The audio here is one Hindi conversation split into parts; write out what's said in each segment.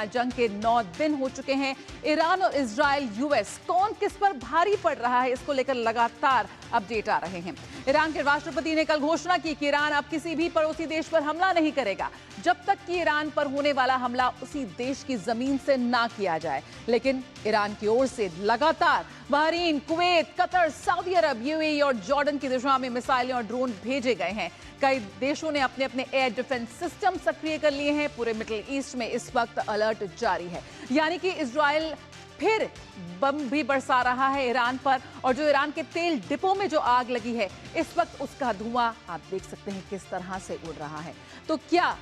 जंग के 9 दिन हो चुके हैं। ईरान और इजराइल, यूएस कौन किस पर भारी पड़ रहा है, इसको लेकर लगातार अपडेट आ रहे हैं। ईरान के राष्ट्रपति ने कल घोषणा की कि ईरान अब किसी भी पड़ोसी देश पर हमला नहीं करेगा जब तक कि ईरान पर होने वाला हमला उसी देश की जमीन से ना किया जाए। लेकिन ईरान की ओर से लगातार बहरीन, कुवैत, कतर, सऊदी अरब, यूएई और जॉर्डन की दिशा में मिसाइलें और ड्रोन भेजे गए हैं। कई देशों ने अपने अपने एयर डिफेंस सिस्टम सक्रिय कर लिए हैं। पूरे मिडिल ईस्ट में इस वक्त अलर्ट जारी है, यानी कि इजराइल फिर बम भी बरसा रहा है ईरान पर। और जो ईरान के तेल डिपो में जो आग लगी है, इस वक्त उसका धुआं आप देख सकते हैं किस तरह से उड़ रहा है। तो क्या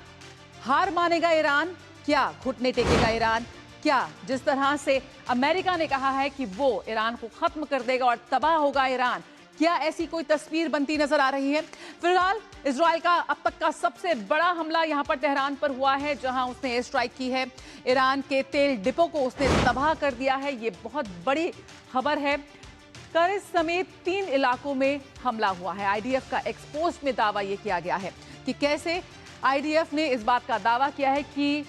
हार मानेगा ईरान? क्या घुटने टेकेगा ईरान? क्या जिस तरह से अमेरिका ने कहा है कि वो ईरान को खत्म कर देगा और तबाह होगा ईरान, क्या ऐसी कोई तस्वीर बनती नजर आ रही है? फिलहाल इजराइल का अब तक का सबसे बड़ा हमला यहां पर तेहरान पर हुआ है, जहां उसने एयर स्ट्राइक की है। ईरान के तेल डिपो को उसने तबाह कर दिया है। ये बहुत बड़ी खबर है। करज समेत 3 इलाकों में हमला हुआ है। आईडीएफ का एक्सपोस्ट में दावा यह किया गया है कि कैसे आईडीएफ ने इस बात का दावा किया है कि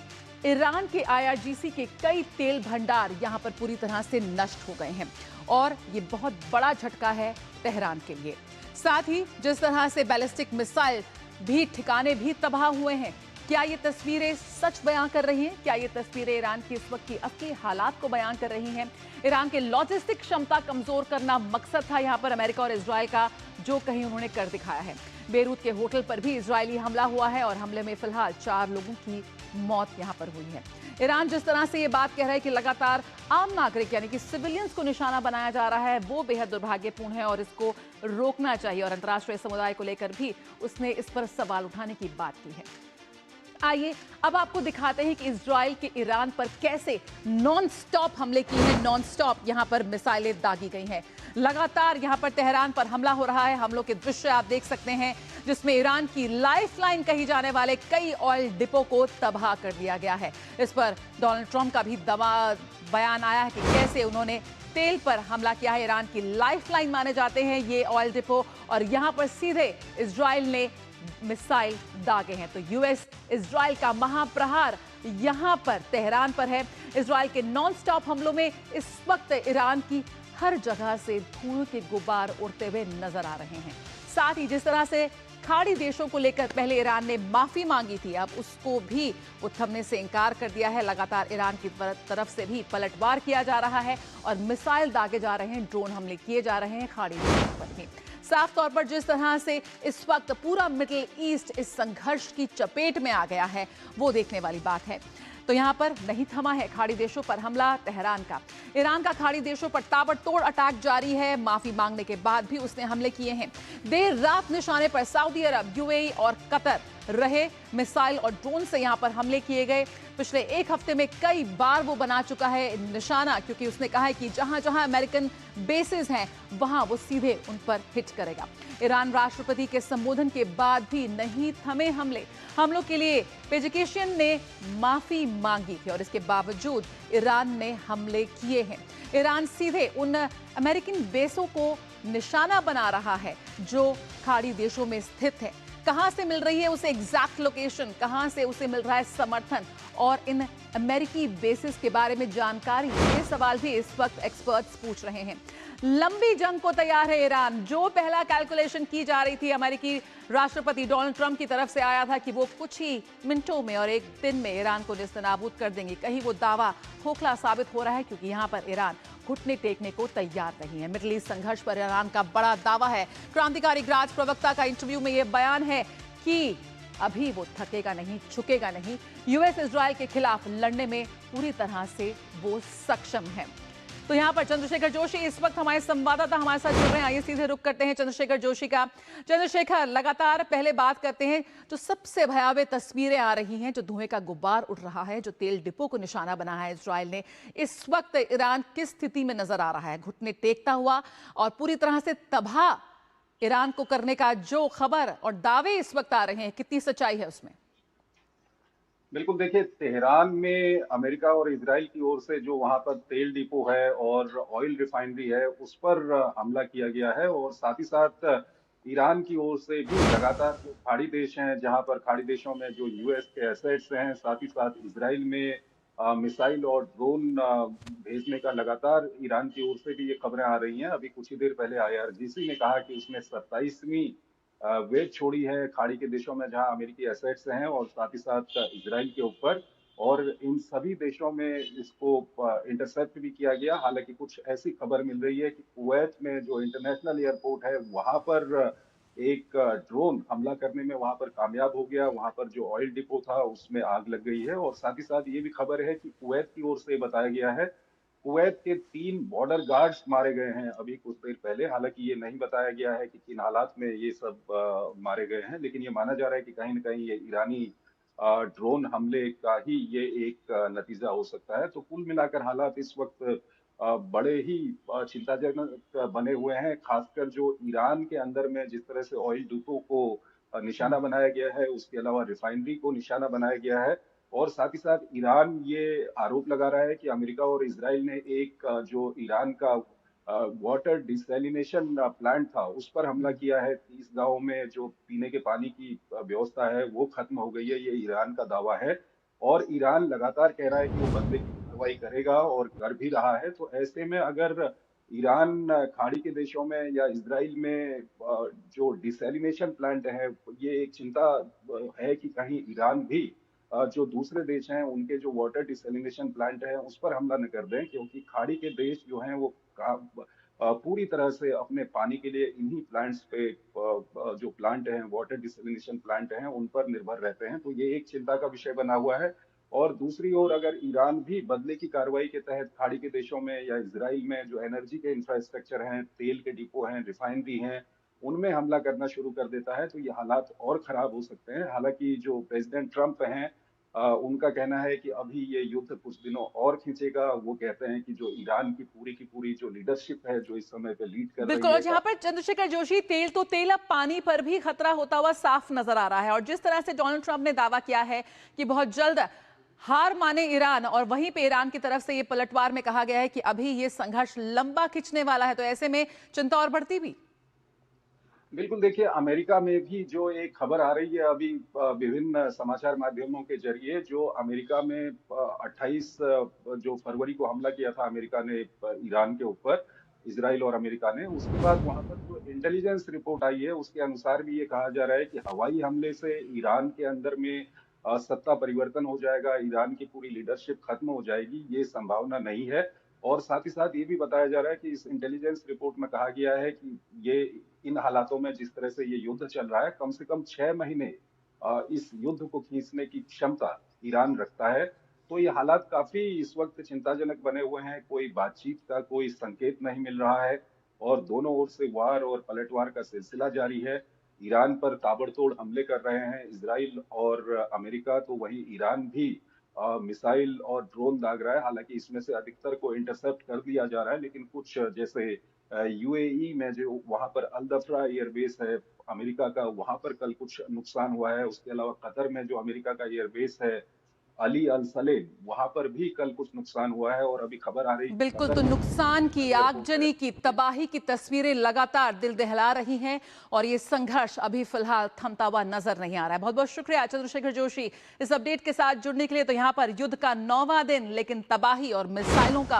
ईरान के आईआरजीसी के कई तेल भंडार यहां पर पूरी तरह से नष्ट हो गए हैं और ये बहुत बड़ा झटका है तेहरान के लिए। साथ ही जिस तरह से बैलिस्टिक मिसाइल भी ठिकाने भी तबाह हुए हैं, क्या ये तस्वीरें सच बयां कर रही हैं? क्या ये तस्वीरें ईरान की इस वक्त की असली हालात को बयां कर रही हैं? ईरान के लॉजिस्टिक क्षमता कमजोर करना मकसद था यहां पर अमेरिका और इजराइल का, जो कहीं उन्होंने कर दिखाया है। बेरूत के होटल पर भी इजरायली हमला हुआ है और हमले में फिलहाल 4 लोगों की मौत यहां पर हुई है। ईरान जिस तरह से ये बात कह रहा है कि लगातार आम नागरिक यानी कि सिविलियंस को निशाना बनाया जा रहा है, वो बेहद दुर्भाग्यपूर्ण है और इसको रोकना चाहिए। और अंतर्राष्ट्रीय समुदाय को लेकर भी उसने इस पर सवाल उठाने की बात की है। आइए अब आपको दिखाते हैं कि इजराइल के ईरान पर कैसे नॉन स्टॉप हमले किए हैं। नॉन स्टॉप यहां पर मिसाइलें दागी गई हैं। लगातार यहां पर तेहरान पर हमला हो रहा है। हमलों के दृश्य आप देख सकते हैं, जिसमें ईरान की लाइफलाइन कही जाने वाले कई ऑयल डिपो को तबाह कर दिया गया है। इस पर डोनाल्ड ट्रंप का भी बयान आया है कि कैसे उन्होंने तेल पर हमला किया है। ईरान की लाइफलाइन माने जाते हैं ये ऑयल डिपो, और यहां पर सीधे इजराइल ने मिसाइल दागे हैं। तो यूएस इजराइल का महाप्रहार यहां पर तेहरान पर है। इजराइल के नॉन स्टॉप हमलों में इस वक्त ईरान की हर जगह से धुएं के गुब्बार उड़ते हुए नजर आ रहे हैं। साथ ही जिस तरह से खाड़ी देशों को लेकर पहले ईरान ने माफी मांगी थी, अब उसको भी वो थमने से इनकार कर दिया है। लगातार ईरान की तरफ से भी पलटवार किया जा रहा है और मिसाइल दागे जा रहे हैं, ड्रोन हमले किए जा रहे हैं खाड़ी देशों पर भी। साफ तौर पर जिस तरह से इस वक्त पूरा मिडिल ईस्ट इस संघर्ष की चपेट में आ गया है, वो देखने वाली बात है। तो यहां पर नहीं थमा है खाड़ी देशों पर हमला तेहरान का। ईरान का खाड़ी देशों पर ताबड़तोड़ अटैक जारी है। माफी मांगने के बाद भी उसने हमले किए हैं। देर रात निशाने पर सऊदी अरब, यूएई और कतर रहे। मिसाइल और ड्रोन से यहां पर हमले किए गए। पिछले 1 हफ्ते में कई बार वो बना चुका है निशाना, क्योंकि उसने कहा है कि जहां जहां अमेरिकन बेसेस हैं वहां वो सीधे उन पर हिट करेगा। ईरान राष्ट्रपति के संबोधन के बाद भी नहीं थमे हमलों के लिए पेजेकिशियन ने माफी मांगी थी और इसके बावजूद ईरान ने हमले किए हैं। ईरान सीधे उन अमेरिकन बेसों को निशाना बना रहा है जो खाड़ी देशों में स्थित है। कहां से मिल रही है उसे एग्जैक्ट लोकेशन, कहां से उसे मिल रहा है समर्थन और इन अमेरिकी बेसिस के बारे में जानकारी, ये सवाल भी इस वक्त एक्सपर्ट्स पूछ रहे हैं। लंबी जंग को तैयार है ईरान। जो पहला कैलकुलेशन की जा रही थी अमेरिकी राष्ट्रपति डोनाल्ड ट्रंप की तरफ से आया था कि वो कुछ ही मिनटों में और 1 दिन में ईरान को नेस्तनाबूद कर देंगे, कहीं वो दावा खोखला साबित हो रहा है, क्योंकि यहां पर ईरान घुटने टेकने को तैयार नहीं है। मिडिल ईस्ट संघर्ष पर ईरान का बड़ा दावा है। क्रांतिकारी राज प्रवक्ता का इंटरव्यू में यह बयान है कि अभी वो थकेगा नहीं, झुकेगा नहीं। यूएस इजराइल के खिलाफ लड़ने में पूरी तरह से वो सक्षम है। तो यहां पर चंद्रशेखर जोशी इस वक्त हमारे संवाददाता हमारे साथ जुड़ रहे हैं। आइए सीधे रुक करते हैं चंद्रशेखर जोशी का। चंद्रशेखर, लगातार पहले बात करते हैं, जो सबसे भयावह तस्वीरें आ रही हैं, जो धुएं का गुब्बार उड़ रहा है, जो तेल डिपो को निशाना बनाया है इजराइल ने, इस वक्त ईरान किस स्थिति में नजर आ रहा है? घुटने टेकता हुआ और पूरी तरह से तबाह ईरान को करने का जो खबर और दावे इस वक्त आ रहे हैं, कितनी सच्चाई है उसमें? बिल्कुल, देखिए तेहरान में अमेरिका और इजराइल की ओर से जो वहां पर तेल डिपो है और ऑयल रिफाइनरी है, उस पर हमला किया गया है। और साथ ही साथ ईरान की ओर से भी लगातार जो खाड़ी देश हैं, जहां पर खाड़ी देशों में जो यूएस के एसेट्स हैं, साथ ही साथ इजराइल में मिसाइल और ड्रोन भेजने का लगातार ईरान की ओर से भी ये खबरें आ रही हैं। अभी कुछ ही देर पहले आईआरजीसी ने कहा कि उसने 27वीं वेव छोड़ी है खाड़ी के देशों में जहां अमेरिकी एसेट्स हैं और साथ ही साथ इजराइल के ऊपर, और इन सभी देशों में इसको इंटरसेप्ट भी किया गया। हालांकि कुछ ऐसी खबर मिल रही है कि कुवैत में जो इंटरनेशनल एयरपोर्ट है वहां पर एक ड्रोन हमला करने में वहां पर कामयाब हो गया। वहां पर जो ऑयल डिपो था उसमें आग लग गई है। और साथ ही साथ ये भी खबर है कि कुवैत की ओर से बताया गया है कुवैत के 3 बॉर्डर गार्ड्स मारे गए हैं अभी कुछ देर पहले। हालांकि ये नहीं बताया गया है कि किन हालात में ये सब मारे गए हैं, लेकिन ये माना जा रहा है कि कहीं न कहीं ये ईरानी ड्रोन हमले का ही ये एक नतीजा हो सकता है। तो कुल मिलाकर हालात इस वक्त बड़े ही चिंताजनक बने हुए हैं। खासकर जो ईरान के अंदर में जिस तरह से ऑयल डिपो को निशाना बनाया गया है, उसके अलावा रिफाइनरी को निशाना बनाया गया है। और साथ ही साथ ईरान ये आरोप लगा रहा है कि अमेरिका और इजराइल ने एक जो ईरान का वाटर डिसैलिनेशन प्लांट था उस पर हमला किया है। 30 गांवों में जो पीने के पानी की व्यवस्था है वो खत्म हो गई है, ये ईरान का दावा है। और ईरान लगातार कह रहा है कि वो बदले की कार्रवाई करेगा और कर भी रहा है। तो ऐसे में अगर ईरान खाड़ी के देशों में या इजराइल में जो डिसैलिनेशन प्लांट है, ये एक चिंता है कि कहीं ईरान भी जो दूसरे देश हैं उनके जो वाटर डिसैलिनेशन प्लांट है उस पर हमला न कर दें, क्योंकि खाड़ी के देश जो हैं वो पूरी तरह से अपने पानी के लिए इन्हीं प्लांट्स पे जो प्लांट हैं वाटर डिसैलिनेशन प्लांट हैं उन पर निर्भर रहते हैं। तो ये एक चिंता का विषय बना हुआ है। और दूसरी ओर अगर ईरान भी बदले की कार्रवाई के तहत खाड़ी के देशों में या इजराइल में जो एनर्जी के इंफ्रास्ट्रक्चर हैं, तेल के डिपो हैं, रिफाइनरी हैं, उनमें हमला करना शुरू कर देता है तो ये हालात और खराब हो सकते हैं। हालांकि जो प्रेसिडेंट ट्रंप हैं उनका कहना है कि अभी ये युद्ध कुछ दिनों और खींचेगा। वो कहते हैं कि जो ईरान की पूरी जो लीडरशिप है जो इस समय पे लीड कर बिल्कुल। रही और है यहाँ पर चंद्रशेखर जोशी, तेल तो तेल, अब पानी पर भी खतरा होता हुआ साफ नजर आ रहा है। और जिस तरह से डोनाल्ड ट्रंप ने दावा किया है कि बहुत जल्द हार माने ईरान, और वहीं पे ईरान की तरफ से ये पलटवार में कहा गया है कि अभी ये संघर्ष लंबा खिंचने वाला है, तो ऐसे में चिंता और बढ़ती भी। बिल्कुल, देखिए अमेरिका में भी जो एक खबर आ रही है अभी विभिन्न समाचार माध्यमों के जरिए, जो अमेरिका में 28 जो फरवरी को हमला किया था अमेरिका ने ईरान के ऊपर, इजराइल और अमेरिका ने, उसके बाद वहां पर जो इंटेलिजेंस रिपोर्ट आई है उसके अनुसार भी ये कहा जा रहा है कि हवाई हमले से ईरान के अंदर में सत्ता परिवर्तन हो जाएगा, ईरान की पूरी लीडरशिप खत्म हो जाएगी, ये संभावना नहीं है। और साथ ही साथ ये भी बताया जा रहा है कि इस इंटेलिजेंस रिपोर्ट में कहा गया है कि ये इन हालातों में जिस तरह से ये युद्ध चल रहा है, कम से कम 6 महीने इस युद्ध को खींचने की क्षमता ईरान रखता है। तो ये हालात काफी इस वक्त चिंताजनक बने हुए हैं। कोई बातचीत का कोई संकेत नहीं मिल रहा है और दोनों ओर से वार और पलटवार का सिलसिला जारी है। ईरान पर ताबड़तोड़ हमले कर रहे हैं इजराइल और अमेरिका, तो वहीं ईरान भी मिसाइल और ड्रोन दाग रहा है। हालांकि इसमें से अधिकतर को इंटरसेप्ट कर दिया जा रहा है, लेकिन कुछ जैसे यूएई में जो वहां पर अल दफरा एयरबेस है अमेरिका का, वहां पर कल कुछ नुकसान हुआ है। उसके अलावा कतर में जो अमेरिका का एयरबेस है अली अल सलेम, वहां पर भी कल कुछ नुकसान हुआ है। और अभी खबर आ रही है कि बिल्कुल। कतर तो में नुकसान की, एयरपोर्ट है। आगजनी की, तबाही की तस्वीरें लगातार दिल दहला रही हैं और ये संघर्ष अभी फिलहाल थमता हुआ नजर नहीं आ रहा है। बहुत बहुत शुक्रिया चंद्रशेखर जोशी इस अपडेट के साथ जुड़ने के लिए। तो यहाँ पर युद्ध का 9वां दिन, लेकिन तबाही और मिसाइलों का